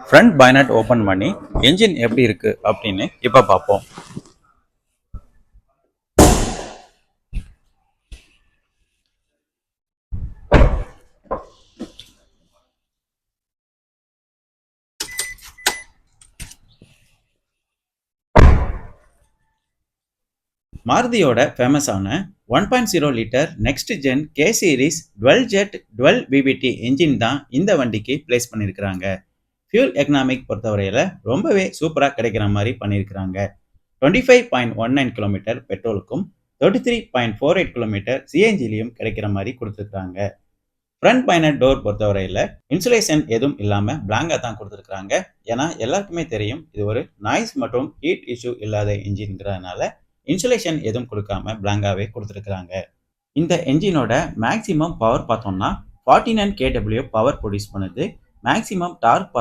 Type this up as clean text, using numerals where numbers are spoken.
Front bonnet open பண்ணி engine எப்படி இருக்கு அப்படின்னு இப்போ பார்ப்போம். மாருதியோட ஃபேமஸான 1.0 litre next gen K series dual jet dual VVT engine தான் இந்த வண்டிக்கு பிளேஸ் பண்ணியிருக்கிறாங்க. ஃபியூல் எக்கனாமிக் பொறுத்தவரையில் ரொம்பவே சூப்பராக கிடைக்கிற மாதிரி பண்ணியிருக்கிறாங்க. 25.19 கிலோமீட்டர் பெட்ரோலுக்கும் 33.48 கிலோமீட்டர் சிஎன்ஜிலையும் கிடைக்கிற மாதிரி கொடுத்துருக்காங்க. ஃப்ரண்ட் பைனர் டோர் பொறுத்தவரையில் இன்சுலேஷன் எதுவும் இல்லாமல் பிளாங்காக தான் கொடுத்துருக்காங்க. ஏன்னா எல்லாருக்குமே தெரியும் இது ஒரு நாய்ஸ் மற்றும் ஹீட் இஷ்யூ இல்லாத என்ஜின்ங்கிறதுனால இன்சுலேஷன் எதுவும் கொடுக்காம பிளாங்காவே கொடுத்துருக்காங்க. இந்த என்ஜினோட மேக்ஸிமம் பவர் பார்த்தோம்னா 49 kW பவர் ப்ரொடியூஸ் பண்ணுது. Maximum dark